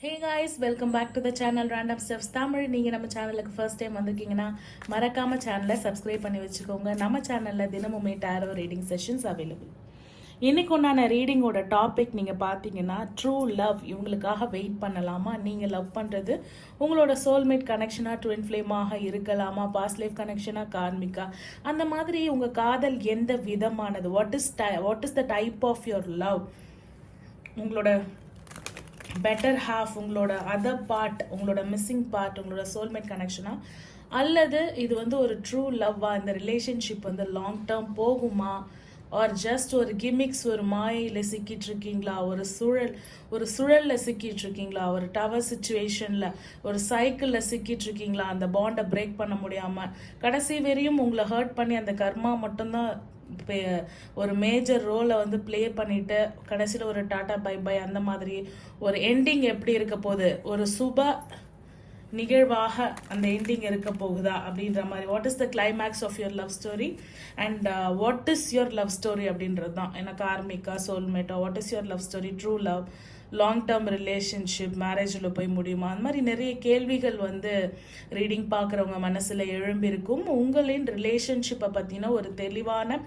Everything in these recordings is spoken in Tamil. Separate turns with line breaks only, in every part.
Hey guys, welcome back to the channel Random Stuffs Tamil. நீங்கள் நம்ம சேனலுக்கு ஃபர்ஸ்ட் டைம் வந்திருக்கீங்கன்னா மறக்காம சேனலை சப்ஸ்கிரைப் பண்ணி வச்சுக்கோங்க. நம்ம சேனலில் தினமுமே டேரோ ரீடிங் செஷன்ஸ் அவைலபிள். இன்னைக்கு உண்டான ரீடிங்கோட டாபிக் நீங்கள் பார்த்தீங்கன்னா ட்ரூ லவ். இவங்களுக்காக வெயிட் பண்ணலாமா? நீங்கள் லவ் பண்ணுறது உங்களோட சோல்மேட் கனெக்ஷனாக ட்வின் ஃப்ளேமாக இருக்கலாமா? பாஸ்ட் லைஃப் கனெக்ஷனாக கார்மிக்கா? அந்த மாதிரி உங்கள் காதல் எந்த விதமானது? What is the type of your love? உங்களோட பெட்டர் ஹாஃப், உங்களோட அதர் பார்ட், உங்களோட மிஸ்ஸிங் பார்ட், உங்களோட சோல்மேட் கனெக்ஷனா, அல்லது இது வந்து ஒரு ட்ரூ லவ்வா? இந்த ரிலேஷன்ஷிப் வந்து லாங் டேர்ம் போகுமா? ஆர் ஜஸ்ட் ஒரு கிமிக்ஸ், ஒரு மாயையில் சிக்கிட்டு இருக்கீங்களா? ஒரு சுழலில் சிக்கிட்டு இருக்கீங்களா? ஒரு டவர் சுச்சுவேஷனில், ஒரு சைக்கிளில் சிக்கிட்டு இருக்கீங்களா? அந்த பாண்டை பிரேக் பண்ண முடியாமல் கடைசி வரையும் உங்களை ஹர்ட் பண்ணி அந்த கர்மா மட்டும்தான் ஒரு மேஜர் ரோலை வந்து ப்ளே பண்ணிட்டு கடைசியில் ஒரு டாட்டா பை பை அந்த மாதிரி ஒரு எண்டிங் எப்படி இருக்க போகுது? ஒரு சுப நிகழ்வாக அந்த எண்டிங் இருக்க போகுதா அப்படின்ற மாதிரி. What is the climax of your love story and what is your love story அப்படின்றது தான். எனக்கு கார்மிக்கா, சோல்மேட்டா, what is your love story? True love, long term relationship, மேரேஜில் போய் முடியுமா? அந்த மாதிரி நிறைய கேள்விகள் வந்து ரீடிங் பார்க்குறவங்க மனசில் எழும்பியிருக்கும். உங்களின் ரிலேஷன்ஷிப்பை பற்றின ஒரு தெளிவான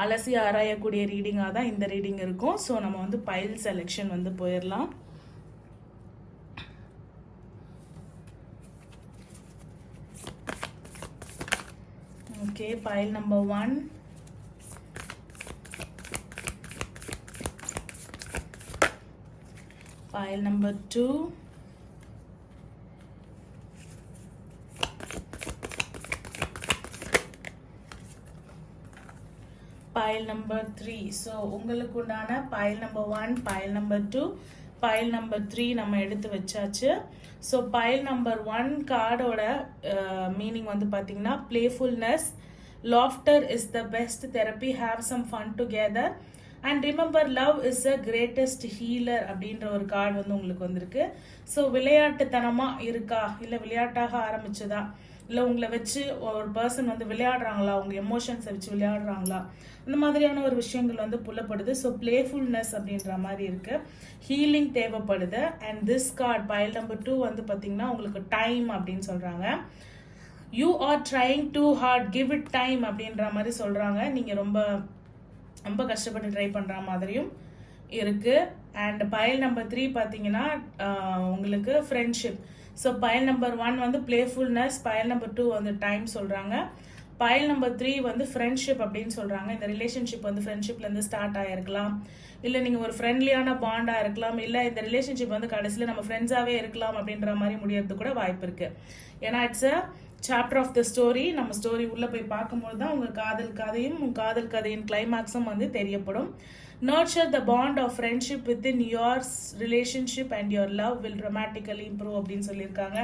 அலசி ஆராயக்கூடிய ரீடிங்காக தான் இந்த ரீடிங் இருக்கும். ஸோ நம்ம வந்து பைல் செலெக்ஷன் வந்து போயிடலாம். Okay, pile number 1. Pile number 2. Pile number 3. So உங்களுக்கு உண்டான pile number 1, pile number 2, pile number 3 நம்ம எடுத்து வச்சாச்சு. ஸோ பைல் நம்பர் 1 கார்டோட மீனிங் வந்து பார்த்தீங்கன்னா playfulness, laughter is the best therapy, have some fun together and remember love is a greatest healer அப்படின்ற ஒரு கார்டு வந்து உங்களுக்கு வந்திருக்கு. ஸோ விளையாட்டுத்தனமாக இருக்கா, இல்லை விளையாட்டாக ஆரம்பிச்சதா, இல்லை உங்களை வச்சு ஒரு பர்சன் வந்து விளையாடுறாங்களா, உங்க எமோஷன்ஸை வச்சு விளையாடுறாங்களா, இந்த மாதிரியான ஒரு விஷயங்கள் வந்து புலப்படுது. ஸோ பிளேஃபுல்னஸ் அப்படின்ற மாதிரி இருக்கு, ஹீலிங் தேவைப்படுது. And this card pile number 2 வந்து பார்த்தீங்கன்னா உங்களுக்கு டைம் அப்படின்னு சொல்றாங்க. You are trying too hard, give it time அப்படின்ற மாதிரி சொல்றாங்க. நீங்க ரொம்ப ரொம்ப கஷ்டப்பட்டு ட்ரை பண்ற மாதிரியும் இருக்கு. அண்ட் பைல் நம்பர் 3 பார்த்தீங்கன்னா உங்களுக்கு ஃப்ரெண்ட்ஷிப். ஸோ பைல் நம்பர் 1 வந்து பிளேஃபுல்னஸ், பைல் நம்பர் 2 வந்து டைம் சொல்றாங்க, பைல் நம்பர் 3 வந்து ஃப்ரெண்ட்ஷிப் அப்படின்னு சொல்றாங்க. இந்த ரிலேஷன்ஷிப் வந்து ஃப்ரெண்ட்ஷிப்லேருந்து ஸ்டார்ட் ஆகிருக்கலாம், இல்லை நீங்கள் ஒரு ஃப்ரெண்ட்லியான பாண்டாக இருக்கலாம், இல்லை இந்த ரிலேஷன்ஷிப் வந்து கடைசியில் நம்ம ஃப்ரெண்ட்ஸாகவே இருக்கலாம் அப்படின்ற மாதிரி முடியறதுக்கு கூட வாய்ப்பு இருக்கு. ஏன்னா it's a chapter of the story. நம்ம ஸ்டோரி உள்ளே போய் பார்க்கும்போது தான் உங்கள் காதல் கதையும் உங்கள் காதல் கதையின் கிளைமேக்ஸும் வந்து தெரியப்படும். Nurture the bond of friendship within yours relationship and your love will dramatically improve அப்படின்னு சொல்லியிருக்காங்க.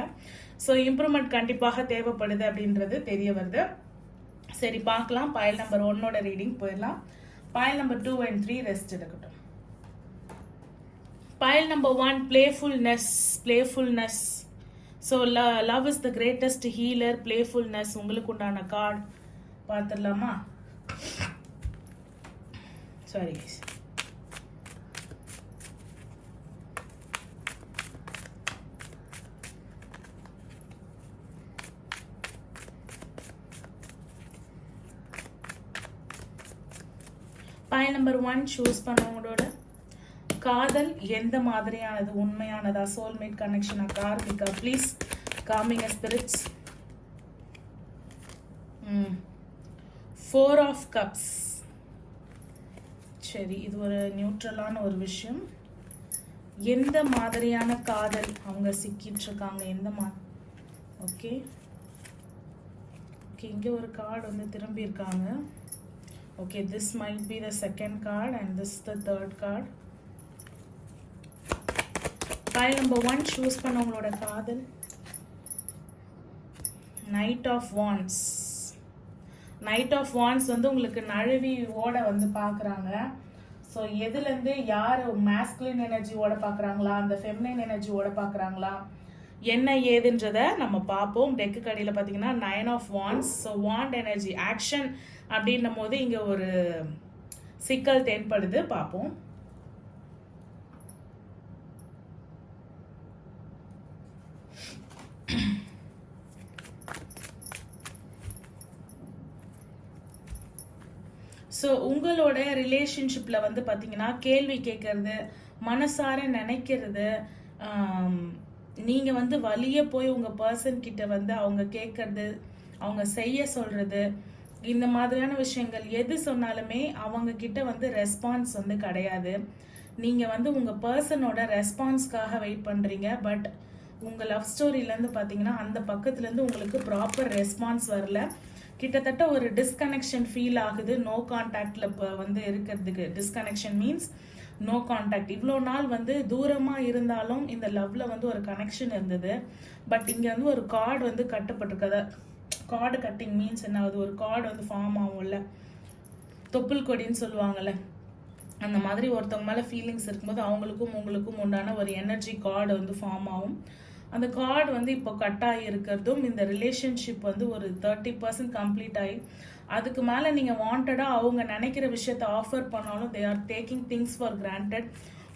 ஸோ இம்ப்ரூவ்மெண்ட் கண்டிப்பாக தேவைப்படுது அப்படின்றது தெரிய வருது. சரி பார்க்கலாம். பைல் நம்பர் 1ஓட ரீடிங் போயிடலாம். பைல் நம்பர் 2 and 3 ரெஸ்ட் எடுக்கட்டும். File number 1 playfulness. So love is the greatest healer, playfulness உங்களுக்கு உண்டான கார்டு பார்த்துடலாமா? Sorry guys, file number 1 choose பண்ணவங்களோட காதல் எந்த மாதிரியானது? உண்மையானதா, சோல்மேட் கனெக்ஷனா, கார்மிகா? Please coming spirits. 4 of cups. சரி, இது ஒரு நியூட்ரலான ஒரு விஷயம். எந்த மாதிரியான காதல் அவங்க சிக்கிட்டு இருக்காங்க? ஓகே ஓகே, இங்கே ஒரு கார்டு வந்து திரும்பி இருக்காங்க. Okay, this might be the second card and this is the third card. Pile number 1 choose பண்ணவங்களோட காதல். Knight of Wands. Knight of Wands வந்து உங்களுக்கு நழுவி ஓட வந்து பார்க்குறாங்க. ஸோ எதுலேருந்து யார் மேஸ்குலின் எனர்ஜியோட பார்க்குறாங்களா, அந்த ஃபெமினைன் எனர்ஜியோட பார்க்குறாங்களா, என்ன ஏதுன்றதை நம்ம பார்ப்போம். டெக்கு கடையில் பார்த்தீங்கன்னா 9 of wands. So wand energy action அப்படின்னும் போது இங்கே ஒரு சிக்கல் தென்படுது, பார்ப்போம். ஸோ உங்களோட ரிலேஷன்ஷிப்பில் வந்து பார்த்தீங்கன்னா கேள்வி கேட்கறது, மனசார நினைக்கிறது, நீங்கள் வந்து வழியே போய் உங்கள் பர்சன் கிட்ட வந்து அவங்க கேட்கறது, அவங்க செய்ய சொல்கிறது, இந்த மாதிரியான விஷயங்கள் எது சொன்னாலுமே அவங்க கிட்ட வந்து ரெஸ்பான்ஸ் வந்து கிடையாது. நீங்கள் வந்து உங்கள் பர்சனோட ரெஸ்பான்ஸ்க்காக வெயிட் பண்ணுறீங்க. பட் உங்கள் லவ் ஸ்டோரியிலேருந்து பார்த்தீங்கன்னா அந்த பக்கத்துலேருந்து உங்களுக்கு ப்ராப்பர் ரெஸ்பான்ஸ் வரல. கிட்டத்தட்ட ஒரு டிஸ்கனெக்ஷன் ஃபீல் ஆகுது. நோ கான்டாக்டில் இப்போ வந்து இருக்கிறதுக்கு. Disconnection means no contact. இவ்வளோ நாள் வந்து தூரமாக இருந்தாலும் இந்த லவ்வில் வந்து ஒரு கனெக்ஷன் இருந்தது. பட் இங்கே வந்து ஒரு கார்டு வந்து கட்டப்பட்டிருக்கத. கார்டு கட்டிங் மீன்ஸ் என்ன ஆகுது, ஒரு கார்டு வந்து ஃபார்ம் ஆகும்ல, தொப்புள் கொடின்னு சொல்லுவாங்கள்ல, அந்த மாதிரி ஒருத்தவங்க மேலே ஃபீலிங்ஸ் இருக்கும்போது அவங்களுக்கும் உங்களுக்கும் உண்டான ஒரு எனர்ஜி கார்டு வந்து ஃபார்ம் ஆகும். அந்த கார்டு வந்து இப்போ கட் ஆகி இருக்கிறதும் இந்த ரிலேஷன்ஷிப் வந்து ஒரு 30% கம்ப்ளீட் ஆகி அதுக்கு மேலே நீங்கள் வாண்டடாக அவங்க நினைக்கிற விஷயத்த ஆஃபர் பண்ணாலும் they are taking things for granted.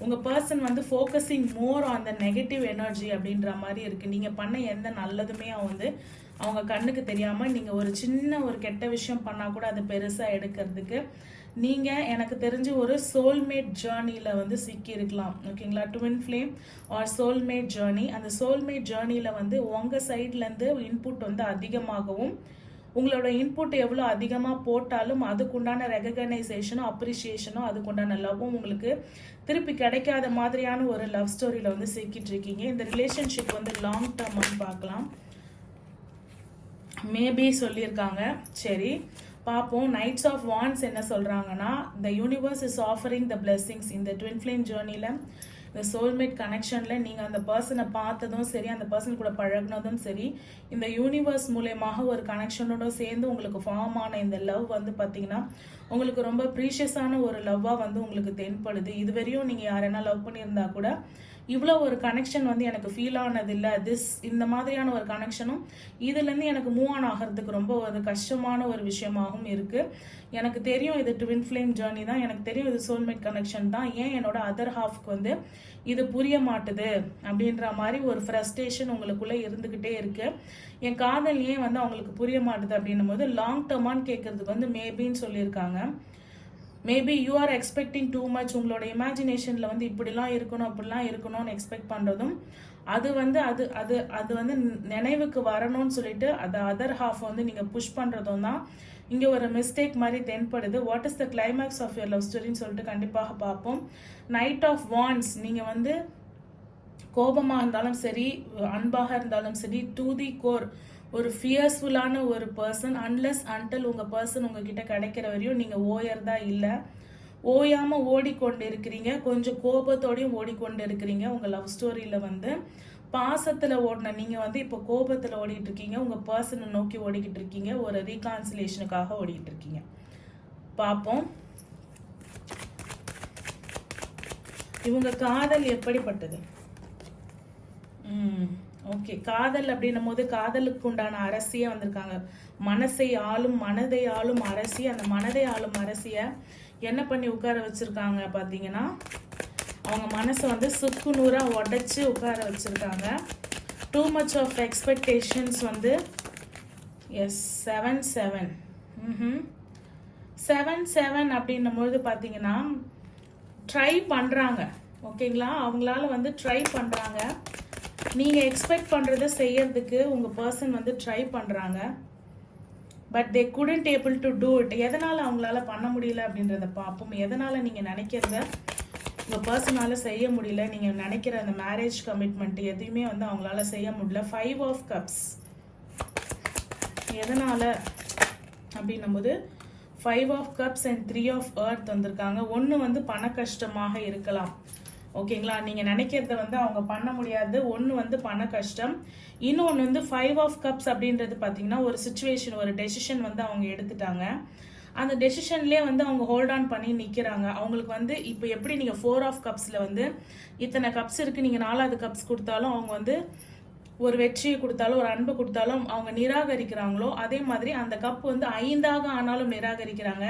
உங்கள் பர்சன் வந்து focusing more on the negative energy அப்படின்ற மாதிரி இருக்குது. நீங்கள் பண்ண எந்த நல்லதுமே வந்து அவங்க கண்ணுக்கு தெரியாமல் நீங்கள் ஒரு சின்ன ஒரு கெட்ட விஷயம் பண்ணால் கூட அதை பெருசாக எடுக்கிறதுக்கு நீங்கள் எனக்கு தெரிஞ்சு ஒரு சோல்மேட் ஜேர்னியில் வந்து சிக்கி இருக்கலாம். ஓகேங்களா, twin flame or soulmate journey. அந்த சோல்மேட் ஜேர்னியில் வந்து உங்கள் சைட்லேருந்து இன்புட் வந்து அதிகமாகவும், உங்களோட இன்புட் எவ்வளோ அதிகமாக போட்டாலும் அதுக்குண்டான ரெகக்னைசேஷனும் அப்ரிஷியேஷனும் அதுக்குண்டான லவ்வும் உங்களுக்கு திருப்பி கிடைக்காத மாதிரியான ஒரு லவ் ஸ்டோரியில் வந்து சிக்கிட்டு இருக்கீங்க. இந்த ரிலேஷன்ஷிப் வந்து லாங் டேர்ம்னு பார்க்கலாம். மேபி சொல்லியிருக்காங்க. சரி பார்ப்போம். நைட்ஸ் ஆஃப் வான்ஸ் என்ன சொல்கிறாங்கன்னா, the universe is offering the blessings. இந்த ட்வின் ஃப்ளேம் ஜேர்னியில் இந்த சோல்மேட் கனெக்ஷனில் நீங்கள் அந்த பர்சனை பார்த்ததும் சரி, அந்த பர்சன் கூட பழகினதும் சரி, இந்த யூனிவர்ஸ் மூலயமாக ஒரு கனெக்ஷனோட சேர்ந்து உங்களுக்கு ஃபார்ம் ஆன இந்த லவ் வந்து பார்த்தீங்கன்னா உங்களுக்கு ரொம்ப ப்ரீஷியஸான ஒரு லவ்வாக வந்து உங்களுக்கு தென்படுது. இதுவரையும் நீங்கள் யாரென்னா லவ் பண்ணியிருந்தா கூட இவ்வளோ ஒரு கனெக்ஷன் வந்து எனக்கு ஃபீல் ஆனதில்லை. இந்த மாதிரியான ஒரு கனெக்ஷனும் இதுலேருந்து எனக்கு மூவ் ஆன் ஆகிறதுக்கு ரொம்ப ஒரு கஷ்டமான ஒரு விஷயமாகவும் இருக்குது. எனக்கு தெரியும் இது ட்வின் ஃப்ளேம் ஜேர்னி தான், எனக்கு தெரியும் இது சோல்மேட் கனெக்ஷன் தான். ஏன் என்னோட அதர் ஹாஃப்க்கு வந்து இது புரிய மாட்டுது அப்படின்ற மாதிரி ஒரு ஃப்ரஸ்ட்ரேஷன் உங்களுக்குள்ளே இருந்துக்கிட்டே இருக்குது. என் காதல் ஏன் வந்து அவங்களுக்கு புரிய மாட்டுது அப்படின்னும் போது லாங் டேர்மான்னு கேட்குறதுக்கு வந்து மேபின்னு சொல்லியிருக்காங்க. Maybe you are expecting too much. உங்களோட இமேஜினேஷனில் வந்து இப்படிலாம் இருக்கணும் அப்படிலாம் இருக்கணும்னு எக்ஸ்பெக்ட் பண்ணுறதும் அது வந்து அது அது அது வந்து நினைவுக்கு வரணும்னு சொல்லிட்டு அதை அதர் ஹாஃப் வந்து நீங்கள் புஷ் பண்ணுறதும் தான் இங்கே ஒரு மிஸ்டேக் மாதிரி தென்படுது. What is the climax of your love ஸ்டோரின்னு சொல்லிட்டு கண்டிப்பாக பார்ப்போம். நைட் ஆஃப் வான்ஸ், நீங்கள் வந்து கோபமாக இருந்தாலும் சரி, அன்பாக இருந்தாலும் சரி, டு தி கோர் ஒரு ஃபியர்ஸ்ஃபுல்லான ஒரு பர்சன். அன்லெஸ் அன்டில் உங்கள் பர்சன் உங்ககிட்ட கிடைக்கிற வரையும் நீங்கள் ஓயறதா இல்லை. ஓயாமல் ஓடிக்கொண்டு இருக்கிறீங்க, கொஞ்சம் கோபத்தோடையும் ஓடிக்கொண்டு இருக்கிறீங்க. உங்கள் லவ் ஸ்டோரியில் வந்து பாசத்தில் ஓடின நீங்கள் வந்து இப்போ கோபத்தில் ஓடிட்டு இருக்கீங்க. உங்கள் பர்சனை நோக்கி ஓடிக்கிட்டு இருக்கீங்க. ஒரு ரீகான்சிலேஷனுக்காக ஓடிக்கிட்டு இருக்கீங்க. பார்ப்போம் இவங்க காதல் எப்படிப்பட்டது. ஓகே, காதல் அப்படின்னும் போது காதலுக்கு உண்டான அரசியை வந்திருக்காங்க. மனதை ஆளும் அரசி. அந்த மனதை ஆளும் அரசியை என்ன பண்ணி உட்கார வச்சிருக்காங்க பார்த்தீங்கன்னா, அவங்க மனசை வந்து சுக்கு நூறாக உடைச்சு உட்கார வச்சிருக்காங்க. டூ மச் ஆஃப் எக்ஸ்பெக்டேஷன்ஸ் வந்து எஸ் 7-7 7-7 அப்படின்னும்போது பார்த்தீங்கன்னா ட்ரை பண்ணுறாங்க. ஓகேங்களா, அவங்களால வந்து ட்ரை பண்ணுறாங்க. நீங்கள் எக்ஸ்பெக்ட் பண்ணுறதை செய்யறதுக்கு உங்கள் பர்சன் வந்து ட்ரை பண்ணுறாங்க. But they couldn't able to do it. எதனால் அவங்களால பண்ண முடியல அப்படின்றத பார்ப்போம். எதனால் நீங்கள் நினைக்கிறத உங்கள் பர்சனால் செய்ய முடியல, நீங்கள் நினைக்கிற அந்த மேரேஜ் கமிட்மெண்ட் எதுவுமே வந்து அவங்களால செய்ய முடியல. 5 of cups எதனால் அப்படின்னும் போது 5 of cups and 3 of earth வந்திருக்காங்க. ஒன்று வந்து பண கஷ்டமாக இருக்கலாம். ஓகேங்களா, நீங்கள் நினைக்கிறத வந்து அவங்க பண்ண முடியாது. ஒன்று வந்து பண கஷ்டம், இன்னொன்று வந்து 5 of cups அப்படின்றது பார்த்தீங்கன்னா ஒரு சுச்சுவேஷன், ஒரு டெசிஷன் வந்து அவங்க எடுத்துட்டாங்க. அந்த டெசிஷன்லேயே வந்து அவங்க ஹோல்ட் ஆன் பண்ணி நிற்கிறாங்க. அவங்களுக்கு வந்து இப்போ எப்படி நீங்கள் 4 of cupஸில் வந்து இத்தனை கப்ஸ் இருக்குது, நீங்கள் 4வது கப்ஸ் கொடுத்தாலும் அவங்க வந்து ஒரு வெற்றியை கொடுத்தாலும் ஒரு அன்பு கொடுத்தாலும் அவங்க நிராகரிக்கிறாங்களோ, அதே மாதிரி அந்த கப் வந்து 5ஆக ஆனாலும் நிராகரிக்கிறாங்க.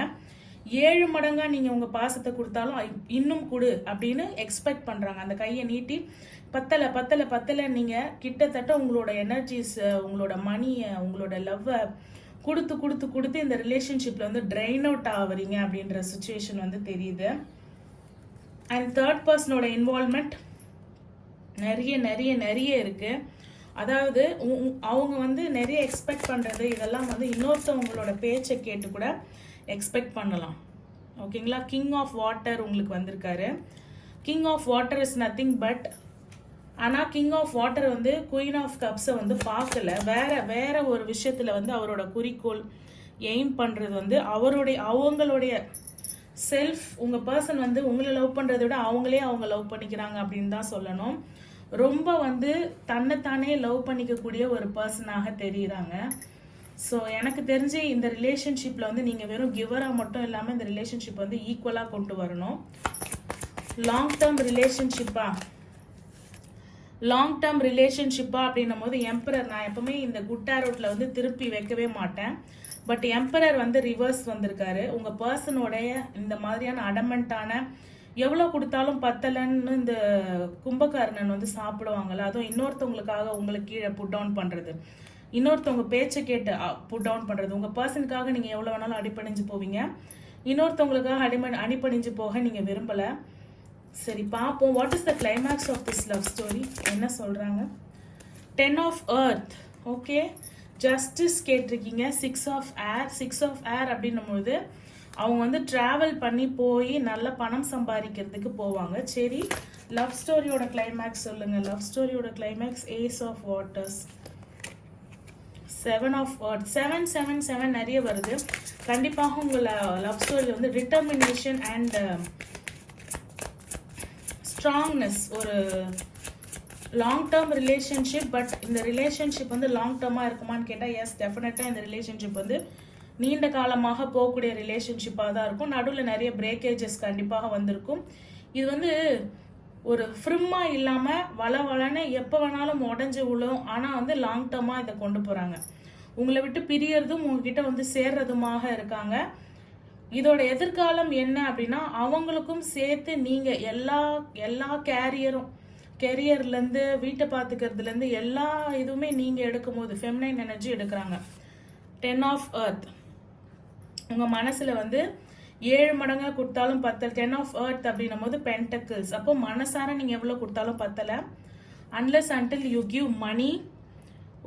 7 மடங்கா நீங்கள் உங்கள் பாசத்தை கொடுத்தாலும் இன்னும் கொடு அப்படின்னு எக்ஸ்பெக்ட் பண்ணுறாங்க. அந்த கையை நீட்டி பத்தலை நீங்கள் கிட்டத்தட்ட உங்களோட எனர்ஜிஸ், உங்களோட மணியை, உங்களோட லவ்வை, கொடுத்து கொடுத்து கொடுத்து இந்த ரிலேஷன்ஷிப்பில் வந்து ட்ரெயின் அவுட் ஆகுறீங்க அப்படின்ற சுச்சுவேஷன் வந்து தெரியுது. அண்ட் தேர்ட் பர்சனோட இன்வால்மெண்ட் நிறைய நிறைய நிறைய இருக்குது. அதாவது அவங்க வந்து நிறைய எக்ஸ்பெக்ட் பண்ணுறது இதெல்லாம் வந்து இன்னொருத்தவங்களோட பேச்சை கேட்டு கூட எக்ஸ்பெக்ட் பண்ணலாம். ஓகேங்களா? கிங் ஆஃப் வாட்டர் உங்களுக்கு வந்திருக்காரு. King of water is nothing but, ஆனால் கிங் ஆஃப் வாட்டர் வந்து குயின் ஆஃப் கப்ஸை வந்து பார்க்கல. வேற ஒரு விஷயத்தில் வந்து அவரோட குறிக்கோள் எய்ம் பண்ணுறது வந்து அவங்களுடைய செல்ஃப். உங்கள் பர்சன் வந்து உங்களை லவ் பண்ணுறதை விட அவங்க லவ் பண்ணிக்கிறாங்க அப்படின்னு தான் சொல்லணும். ரொம்ப வந்து தன்னைத்தானே லவ் பண்ணிக்கக்கூடிய ஒரு பர்சனாக தெரியுறாங்க. ஸோ எனக்கு தெரிஞ்சு இந்த ரிலேஷன்ஷிப்பில் வந்து நீங்கள் வெறும் கிவராக மட்டும் இல்லாமல் இந்த ரிலேஷன்ஷிப் வந்து ஈக்குவலாக கொண்டு வரணும். லாங் டேர்ம் ரிலேஷன்ஷிப்பா அப்படின்னும் போது எம்பரர், நான் எப்பவுமே இந்த குட் ஆரோட்டில் வந்து திருப்பி வைக்கவே மாட்டேன். பட் எம்பரர் வந்து ரிவர்ஸ் வந்திருக்காரு. உங்கள் பர்சனோடைய இந்த மாதிரியான அடமெண்ட்டான எவ்வளோ கொடுத்தாலும் பத்தலைன்னு இந்த கும்பகாரணன் வந்து சாப்பிடுவாங்கல்ல, அதுவும் இன்னொருத்தவங்களுக்காக உங்களுக்கு கீழே புட் டவுன் பண்ணுறது, இன்னொருத்தவங்க பேச்சை கேட்டு புட் டவுன் பண்ணுறது. உங்கள் பர்சனுக்காக நீங்கள் எவ்வளோ வேணாலும் அடிப்பணிஞ்சு போவீங்க, இன்னொருத்தவங்களுக்காக அடிப்பணிஞ்சு போக நீங்கள் விரும்பலை. சரி, பார்ப்போம். What is the climax of this love story? என்ன சொல்கிறாங்க? 10 ஆஃப் எர்த். ஓகே, ஜஸ்டிஸ் கேட்டிருக்கீங்க. 6 ஆஃப் ஏர் அப்படின்னும்போது அவங்க வந்து ட்ராவல் பண்ணி போய் நல்ல பணம் சம்பாதிக்கிறதுக்கு போவாங்க. சரி, லவ் ஸ்டோரியோட கிளைமேக்ஸ் சொல்லுங்கள். லவ் ஸ்டோரியோட climax ace of waters, 7 of earth. 7 நிறைய வருது. கண்டிப்பாக உங்கள் லவ் ஸ்டோரி வந்து டிட்டர்மினேஷன் அண்ட் ஸ்ட்ராங்னஸ், ஒரு லாங் டேர்ம் ரிலேஷன்ஷிப். பட் இந்த ரிலேஷன்ஷிப் வந்து லாங் டேர்மாக இருக்குமான்னு கேட்டால் எஸ், டெஃபினட்டாக இந்த ரிலேஷன்ஷிப் வந்து நீண்ட காலமாக போகக்கூடிய ரிலேஷன்ஷிப்பாக தான் இருக்கும். நடுவில் நிறைய பிரேக்கேஜஸ் கண்டிப்பாக வந்திருக்கும். இது வந்து ஒரு ஃப்ரிம்மாக இல்லாமல் வளன்னு எப்போ வேணாலும் உடஞ்சி விழும். ஆனால் வந்து லாங் டேர்மாக இதை கொண்டு போகிறாங்க. உங்களை விட்டு பிரியறதும் உங்ககிட்ட வந்து சேர்றதுமாக இருக்காங்க. இதோட எதிர்காலம் என்ன அப்படின்னா, அவங்களுக்கும் சேர்த்து நீங்கள் எல்லா கேரியர்லேருந்து வீட்டை பார்த்துக்கிறதுலேருந்து எல்லா இதுவுமே நீங்கள் எடுக்கும்போது ஃபெமினைன் எனர்ஜி எடுக்கிறாங்க. 10 ஆஃப் எர்த். உங்கள் மனசில் வந்து 7 மடங்காக கொடுத்தாலும் பத்தலை. 10 ஆஃப் எர்த் அப்படின்னும் போது பென்டக்கிள்ஸ். அப்போ மனசார நீங்கள் எவ்வளோ கொடுத்தாலும் பத்தலை. Unless until you give money,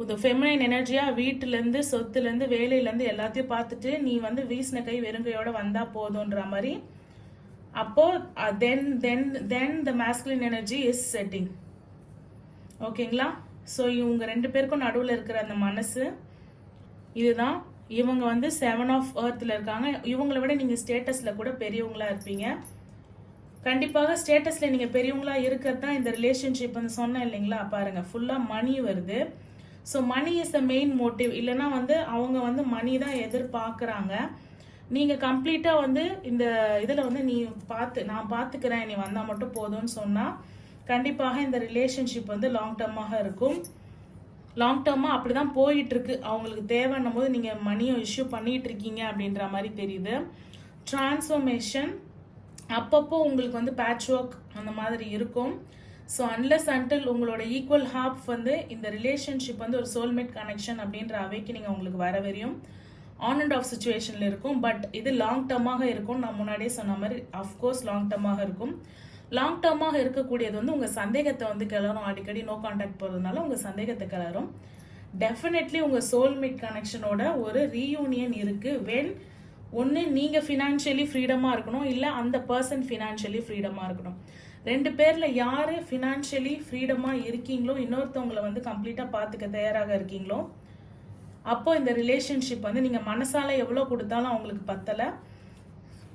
இந்த ஃபெமினைன் எனர்ஜியாக வீட்டிலேருந்து சொத்துலேருந்து வேலையிலேருந்து எல்லாத்தையும் பார்த்துட்டு நீ வந்து வீசின கை வெறுங்கையோட வந்தால் போதுன்ற மாதிரி. அப்போது தென் த மேஸ்குலின் எனர்ஜி இஸ் செட்டிங். ஓகேங்களா? ஸோ இவங்க 2 பேருக்கும் நடுவில் இருக்கிற அந்த மனசு இதுதான். இவங்க வந்து 7 ஆஃப் எர்த்தில் இருக்காங்க. இவங்களை விட நீங்கள் ஸ்டேட்டஸில் கூட பெரியவங்களா இருப்பீங்க. கண்டிப்பாக ஸ்டேட்டஸில் நீங்கள் பெரியவங்களா இருக்கிறது தான் இந்த ரிலேஷன்ஷிப் வந்து சொன்னேன் இல்லைங்களா? பாருங்கள், ஃபுல்லாக மணி வருது. So money is the main motive. இல்லைனா வந்து அவங்க வந்து மணி தான் எதிர்பார்க்குறாங்க. நீங்கள் கம்ப்ளீட்டாக வந்து இந்த இதில் வந்து நான் பார்த்துக்கிறேன், நீ வந்தால் மட்டும் போதும்னு சொன்னால் கண்டிப்பாக இந்த ரிலேஷன்ஷிப் வந்து லாங் டேர்மாக இருக்கும். லாங் டேர்மாக அப்படி தான் போயிட்டுருக்கு. அவங்களுக்கு தேவைன்னும் போது நீங்கள் மணியை இஷ்யூ பண்ணிகிட்டு இருக்கீங்க அப்படின்ற மாதிரி தெரியுது. டிரான்ஸ்ஃபர்மேஷன் அப்பப்போ உங்களுக்கு வந்து பேட்ச் ஒர்க் அந்த மாதிரி இருக்கும். ஸோ அன்லெஸ் அன்டில் உங்களோட ஈக்குவல் ஹாஃப் வந்து இந்த ரிலேஷன்ஷிப் வந்து ஒரு சோல்மேட் கனெக்ஷன் அப்படின்ற அவைக்கு உங்களுக்கு வர வரையும் ஆன் அண்ட் ஆஃப் சுச்சுவேஷனில் இருக்கும். பட் இது லாங் டேர்மாக இருக்கும். நான் முன்னாடியே சொன்ன மாதிரி அஃப்கோர்ஸ் லாங் டேர்மாக இருக்கும். லாங் டேர்மாக இருக்கக்கூடியது வந்து உங்கள் சந்தேகத்தை வந்து கிளறும். அடிக்கடி நோ கான்டாக்ட் போகிறதுனால உங்கள் சந்தேகத்தை கிளறும். டெஃபினெட்லி உங்கள் சோல்மேட் கனெக்ஷனோட ஒரு ரீயூனியன் இருக்குது. வென் ஒன்று நீங்கள் ஃபினான்ஷியலி ஃப்ரீடமாக இருக்கணும், இல்லை அந்த பர்சன் ஃபினான்ஷியலி ஃப்ரீடமாக இருக்கணும். 2 பேரில் யார் ஃபினான்ஷியலி ஃப்ரீடமாக இருக்கீங்களோ, இன்னொருத்தவங்களை வந்து கம்ப்ளீட்டாக பார்த்துக்க தயாராக இருக்கீங்களோ, அப்போ இந்த ரிலேஷன்ஷிப் வந்து நீங்கள் மனசால எவ்வளோ கொடுத்தாலும் அவங்களுக்கு பத்தலை.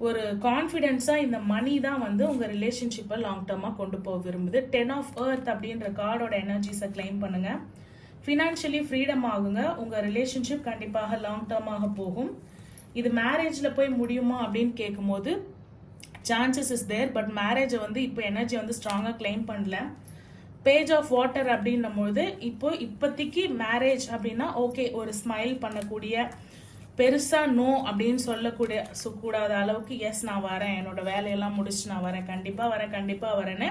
ஒரு கான்ஃபிடென்ஸாக இந்த மணி தான் வந்து உங்கள் ரிலேஷன்ஷிப்பை லாங் டேர்மாக கொண்டு போக விரும்புது. 10 ஆஃப் எர்த் அப்படின்ற கார்டோட எனர்ஜிஸை கிளைம் பண்ணுங்கள். ஃபினான்ஷியலி ஃப்ரீடம் ஆகுங்க. உங்கள் ரிலேஷன்ஷிப் கண்டிப்பாக லாங் டேர்மாக போகும். இது மேரேஜில் போய் முடியுமா அப்படின்னு கேட்கும்போது சான்சஸ் இஸ் தேர். பட் மேரேஜை வந்து இப்போ எனர்ஜி வந்து ஸ்ட்ராங்காக கிளைம் பண்ணல. பேஜ் ஆஃப் வாட்டர் அப்படின்னும்போது இப்போதைக்கு மேரேஜ் அப்படின்னா ஓகே, ஒரு ஸ்மைல் பண்ணக்கூடிய, பெருசாக நோ அப்படின்னு சொல்லக்கூடாத அளவுக்கு எஸ் நான் வரேன், என்னோட வேலையெல்லாம் முடிச்சு நான் வரேன், கண்டிப்பாக வரேன்னு